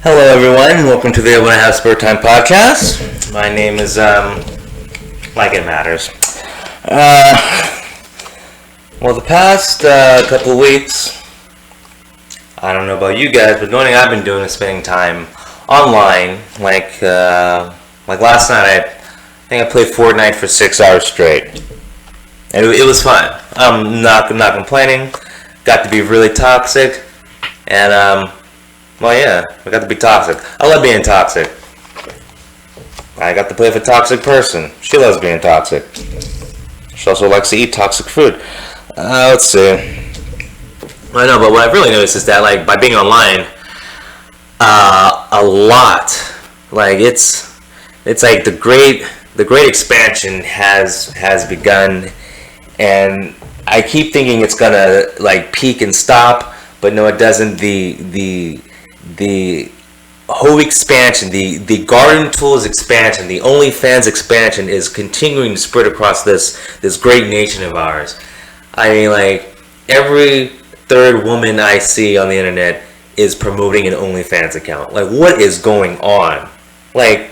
Hello, everyone, and welcome to the When I Have Spare Time podcast. My name is, like it matters. Well, the past couple of weeks, I don't know about you guys, but the only thing I've been doing is spending time online. Like last night, I think I played Fortnite for 6 hours straight. And it was fun. I'm not complaining. Got to be really toxic, and well, yeah, I got to be toxic. I love being toxic. I got to play with a toxic person. She loves being toxic. She also likes to eat toxic food. Let's see. I know, but what I've really noticed is that, like, by being online, a lot, like, it's like the great expansion has begun, and I keep thinking it's gonna like peak and stop, but no, it doesn't. The whole expansion, the Garden Tools expansion, the OnlyFans expansion is continuing to spread across this great nation of ours. I mean, like, every third woman I see on the internet is promoting an OnlyFans account. Like, what is going on? Like,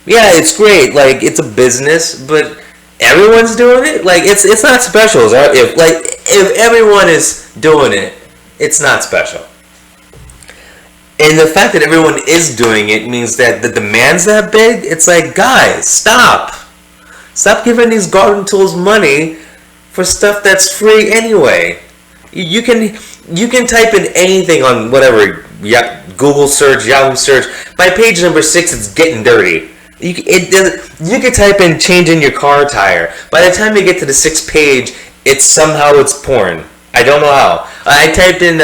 yeah, it's great. Like, it's a business, but everyone's doing it. Like, it's not special. If everyone is doing it, it's not special. And the fact that everyone is doing it means that the demand's that big. It's like, guys, stop giving these Garden Tools money for stuff that's free anyway. You can type in anything on whatever, Google search, Yahoo search. By page number 6, it's getting dirty. You can type in changing your car tire. By the time you get to the 6th page, it's porn. I don't know how. I typed in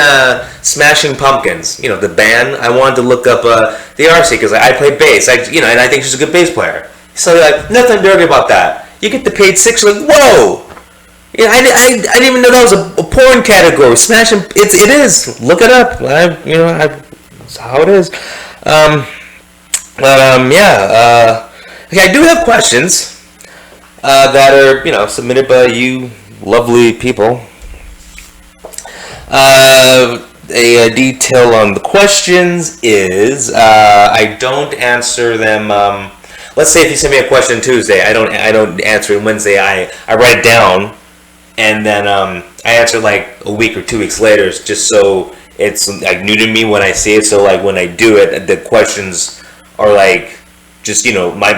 Smashing Pumpkins, the band. I wanted to look up the RC because I play bass. And I think she's a good bass player. So like, nothing dirty about that. You get to page 6, you're like, whoa! I didn't even know that was a porn category. Smashing, it is. Look it up. That's how it is. Okay, I do have questions that are submitted by you lovely people. A detail on the questions is I don't answer them. Let's say if you send me a question Tuesday, I don't answer it Wednesday. I write it down, and then I answer like a week or 2 weeks later, just so it's like new to me when I see it. So like when I do it, the questions are like just my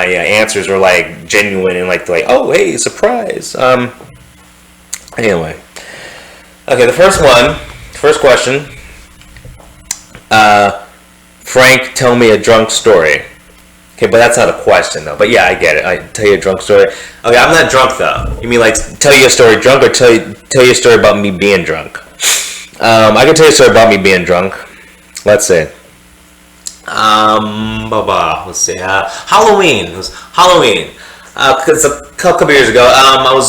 answers are like genuine and like oh hey, surprise. Anyway. Okay, the first question. Frank, tell me a drunk story. Okay, but that's not a question though. But yeah, I get it. I tell you a drunk story. Okay, I'm not drunk though. You mean like tell you a story drunk, or tell you a story about me being drunk? I can tell you a story about me being drunk. Let's see. Let's see. Halloween. It was Halloween. Because a couple years ago,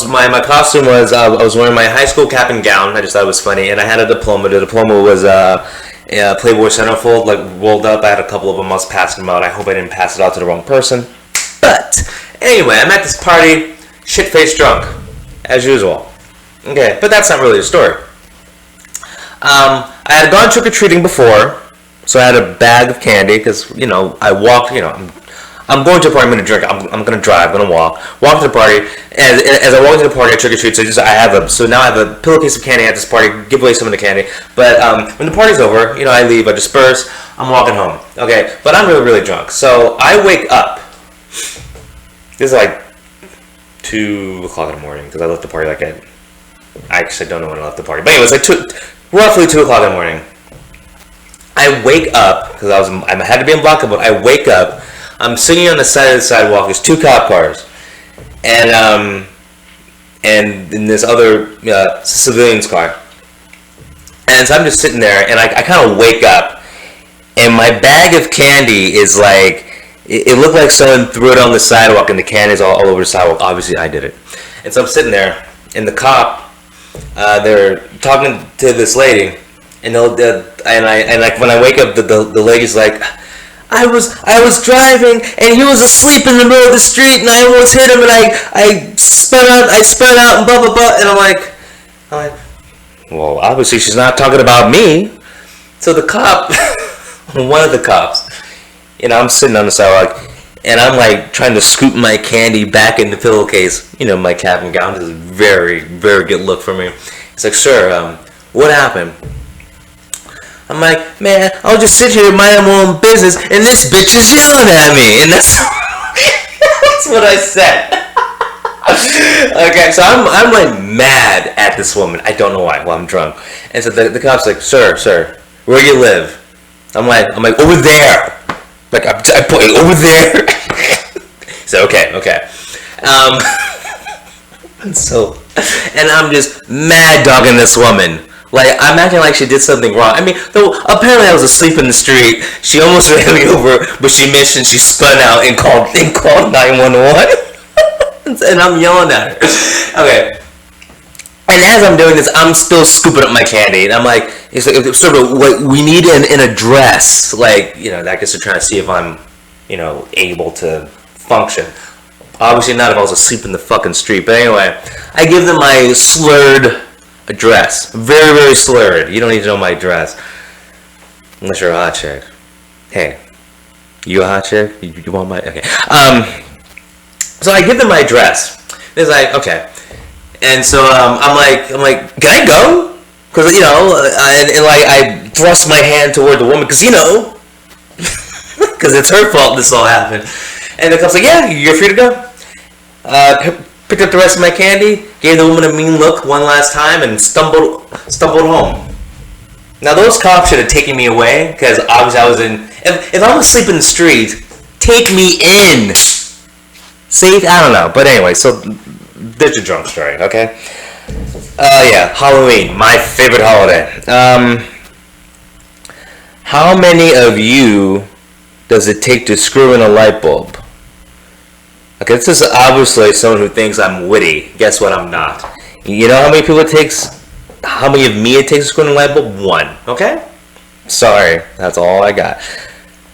my costume was I was wearing my high school cap and gown. I just thought it was funny, and I had a diploma. The diploma was Playboy centerfold, like rolled up. I had a couple of them. I was passing them out. I hope I didn't pass it out to the wrong person. But anyway, I'm at this party, shit-faced drunk, as usual. Okay, but that's not really the story. I had gone trick-or-treating before, so I had a bag of candy because I walked. I'm going to a party, I'm going to drink, I'm going to drive, I'm going to walk to the party, and as I walk into the party, I trick-or-treat, so now I have a pillowcase of candy at this party, give away some of the candy, but when the party's over, I leave, I disperse, I'm walking home, okay, but I'm really, really drunk, so I wake up, this is like 2 o'clock in the morning, because I left the party I actually don't know when I left the party, but anyway, it's like roughly 2 o'clock in the morning. I wake up, because I had to be in blackout mode, I wake up, I'm sitting on the side of the sidewalk. There's 2 cop cars, and in this other civilian's car. And so I'm just sitting there, and I kind of wake up, and my bag of candy is like, it looked like someone threw it on the sidewalk, and the candy's all over the sidewalk. Obviously, I did it. And so I'm sitting there, and the cop, they're talking to this lady, and when I wake up, the lady's like, I was driving and he was asleep in the middle of the street and I almost hit him and I spun out and blah blah blah, and I'm like, well, obviously she's not talking about me. So the cop one of the cops, I'm sitting on the sidewalk, and I'm like trying to scoop my candy back in the pillowcase. My cap and gown is a very, very good look for me. He's like, sir, what happened? I'm like, man, I'll just sit here and mind my own business, and this bitch is yelling at me, and that's that's what I said. Okay, so I'm like mad at this woman. I don't know why. Well, I'm drunk, and so the cop's like, sir, where do you live? I'm like over there. Like I put it over there. So okay. And I'm just mad dogging this woman. Like, I'm acting like she did something wrong. I mean, though apparently I was asleep in the street. She almost ran me over, but she missed and she spun out and called 911. And I'm yelling at her. Okay. And as I'm doing this, I'm still scooping up my candy, and I'm like, it's sort of what we need an address. Like, I guess they're trying to see if I'm, able to function. Obviously not if I was asleep in the fucking street. But anyway, I give them my slurred address. Very, very slurred. You don't need to know my address. Unless you're a hot chick. Hey, you a hot chick? You want my... Okay. So I give them my address. It's like, okay. And so I'm like, can I go? Because, and like I thrust my hand toward the woman, because, because it's her fault this all happened. And the cop's like, yeah, you're free to go. Picked up the rest of my candy, gave the woman a mean look one last time, and stumbled home. Now those cops should have taken me away, because obviously I was in. If I was asleep in the street, take me in. Safe? I don't know. But anyway, so there's your drunk story. Okay. Yeah, Halloween, my favorite holiday. How many of you does it take to screw in a light bulb? Okay, this is obviously someone who thinks I'm witty. Guess what? I'm not. You know how many people it takes? How many of me it takes to screw in a light bulb? One. Okay? Sorry. That's all I got.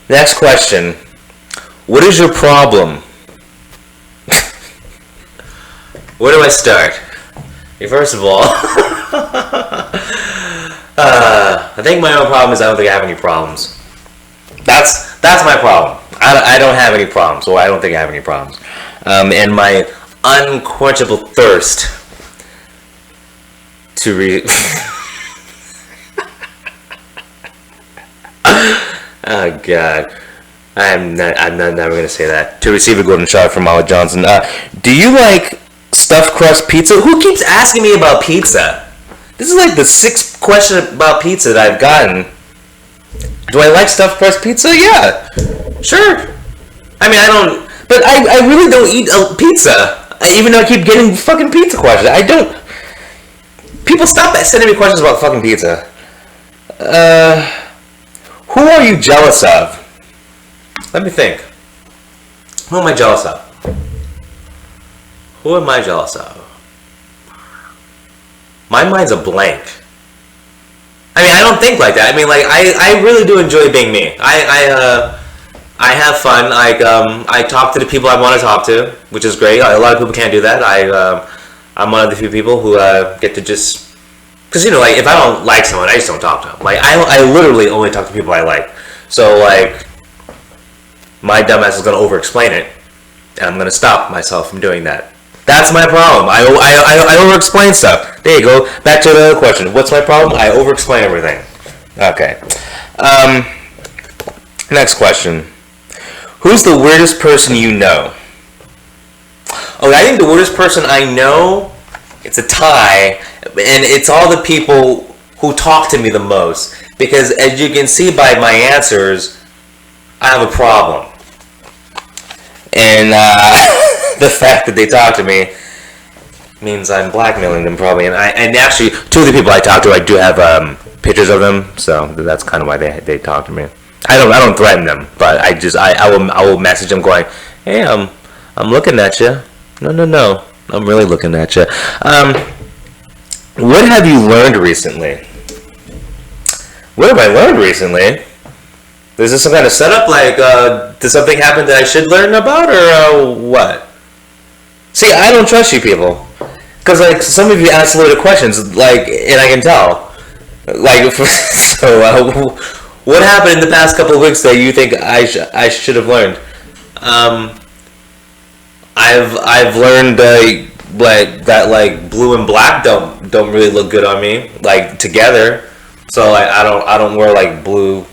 Next question. What is your problem? Where do I start? First of all, I think my own problem is I don't think I have any problems. That's my problem. I don't have any problems, so I don't think I have any problems. And my unquenchable thirst to oh God, I'm never gonna say that. To receive a golden shot from Molly Johnson. Do you like stuffed crust pizza? Who keeps asking me about pizza? This is like the 6th question about pizza that I've gotten. Do I like stuffed crust pizza? Yeah, sure. I mean, I don't, but I really don't eat pizza. Even though I keep getting fucking pizza questions, I don't. People stop sending me questions about fucking pizza. Who are you jealous of? Let me think. Who am I jealous of? Who am I jealous of? My mind's a blank. I mean, I don't think like that. I mean, like, I really do enjoy being me. I have fun. I talk to the people I want to talk to, which is great. A lot of people can't do that. I'm one of the few people who get to just... Because, like, if I don't like someone, I just don't talk to them. Like, I literally only talk to people I like. So, like, my dumbass is going to over-explain it, and I'm going to stop myself from doing that. That's my problem. I over-explain stuff. There you go. Back to the other question. What's my problem? I over-explain everything. Okay. Next question. Who's the weirdest person you know? Okay, I think the weirdest person I know, it's a tie, and it's all the people who talk to me the most. Because as you can see by my answers, I have a problem. And the fact that they talk to me means I'm blackmailing them probably. And actually, 2 of the people I talk to, I do have pictures of them, so that's kind of why they talk to me. I don't threaten them, but I will message them going, hey, I'm looking at you. No, I'm really looking at you. What have you learned recently? What have I learned recently? Is this some kind of setup? Like, did something happen that I should learn about, or what? See, I don't trust you people. Because, like, some of you ask loaded questions, like, and I can tell. Like, so, What happened in the past couple of weeks that you think I should have learned? Um, I've learned like that like blue and black don't really look good on me like together. So like I don't wear like blue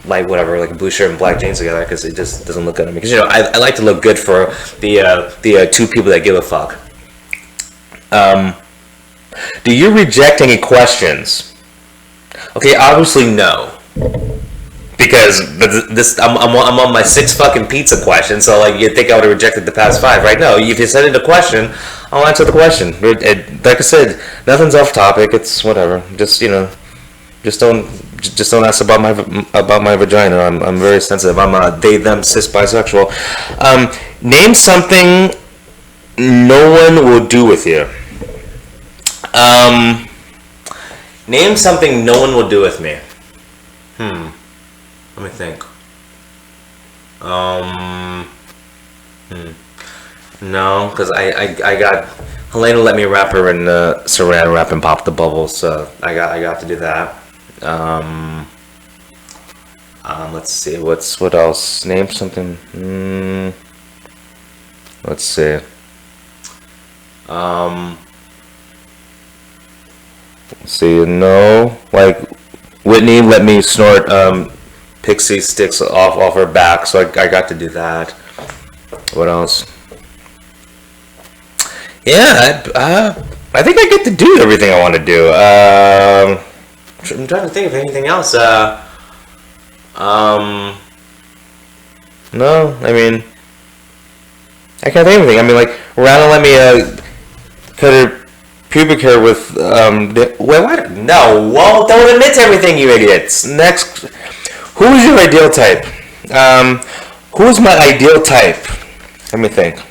like whatever like blue shirt and black jeans together because it just doesn't look good on me. Because I like to look good for the two people that give a fuck. Um, do you reject any questions? Okay, obviously no. Because this I'm on my sixth fucking pizza question, so like you'd think I would have rejected the past five, right? No, if you send it a question, I'll answer the question. Like I said, nothing's off topic. It's whatever. Just just don't ask about my vagina. I'm very sensitive. I'm a they them cis bisexual. Name something no one will do with you. Um, Name something no one will do with me. Let me think. Um, no, because I got Helena let me wrap her in saran wrap and pop the bubbles, so I got to do that. Um, let's see, what else? Name something. Let's see. Um, let's see. No, like Whitney let me snort pixie sticks off her back, so I got to do that. What else? Yeah, I think I get to do everything I want to do. I'm trying to think of anything else. No, I mean, I can't think of anything. I mean, like, Rana let me cut her pubic hair with wait, what? No, well, don't admit to everything, you idiots. Next, who is your ideal type? Who is my ideal type? Let me think.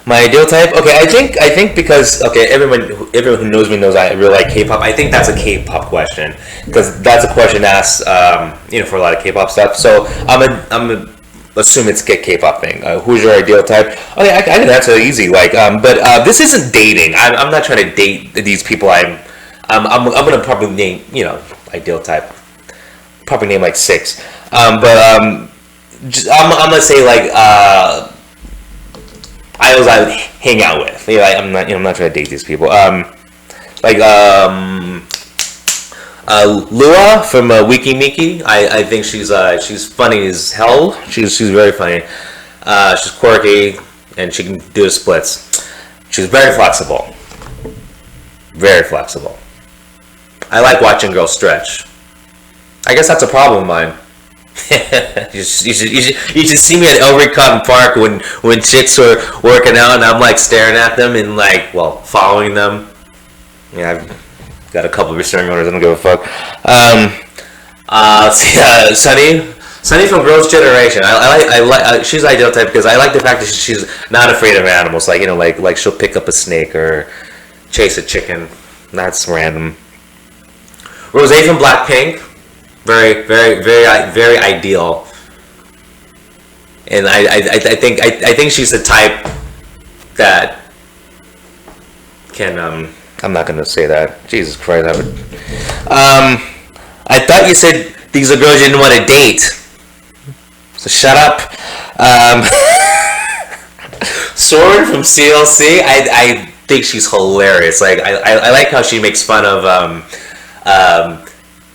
My ideal type? Okay, I think because everyone who knows me knows I really like K-pop. I think that's a K-pop question because that's a question asked for a lot of K-pop stuff. So I'm assume it's get K-pop thing. Who's your ideal type? Okay, I can answer it easy. Like, but this isn't dating. I'm not trying to date these people. I'm gonna probably name ideal type. Probably name like six. I'm gonna say like idols I would hang out with. Like, I'm not trying to date these people. Like Lua from Wiki Miki. I think she's funny as hell. She's very funny. She's quirky and she can do the splits. She's very flexible. Very flexible. I like watching girls stretch. I guess that's a problem of mine. you should see me at Ellery Cotton Park when chicks are working out and I'm like staring at them and like following them. Yeah, I've got a couple of restraining orders. I don't give a fuck. Sunny from Girls' Generation. I like she's ideal type because I like the fact that she's not afraid of animals. Like like she'll pick up a snake or chase a chicken. That's random. Rosé from Blackpink. Very, very, very, very ideal, and I think she's the type that can I'm not gonna say that. Jesus Christ, I would. I thought you said these are girls you didn't want to date, so shut up. Sword from CLC. I think she's hilarious. Like I like how she makes fun of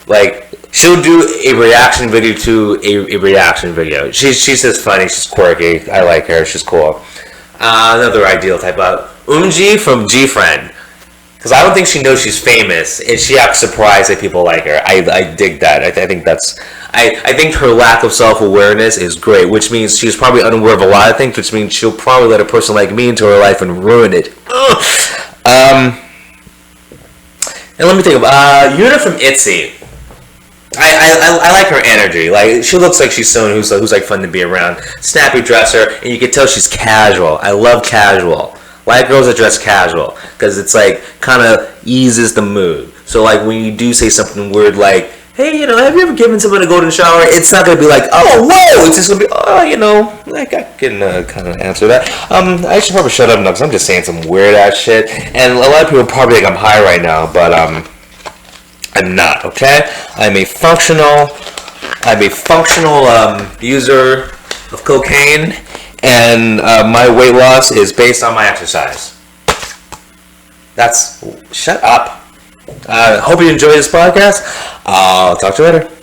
like. She'll do a reaction video to a reaction video. She's just funny. She's quirky. I like her. She's cool. Another ideal type of Umji from G-Friend. Because I don't think she knows she's famous. And she acts surprised that people like her. I dig that. I think that's... I think her lack of self-awareness is great. Which means she's probably unaware of a lot of things. Which means she'll probably let a person like me into her life and ruin it. And let me think of... Yuna from ITZY. I like her energy. Like she looks like she's someone who's like fun to be around. Snappy dresser, and you can tell she's casual. I love casual. I like girls that dress casual because it's like kind of eases the mood. So like when you do say something weird like, "Hey, have you ever given someone a golden shower?" It's not gonna be like, "Oh, whoa!" It's just gonna be, "Oh, like I can kind of answer that." I should probably shut up now because I'm just saying some weird ass shit, and a lot of people probably think I'm high right now, but I'm not. Okay, I'm a functional user of cocaine, and my weight loss is based on my exercise. Shut up. Hope you enjoy this podcast. I'll talk to you later.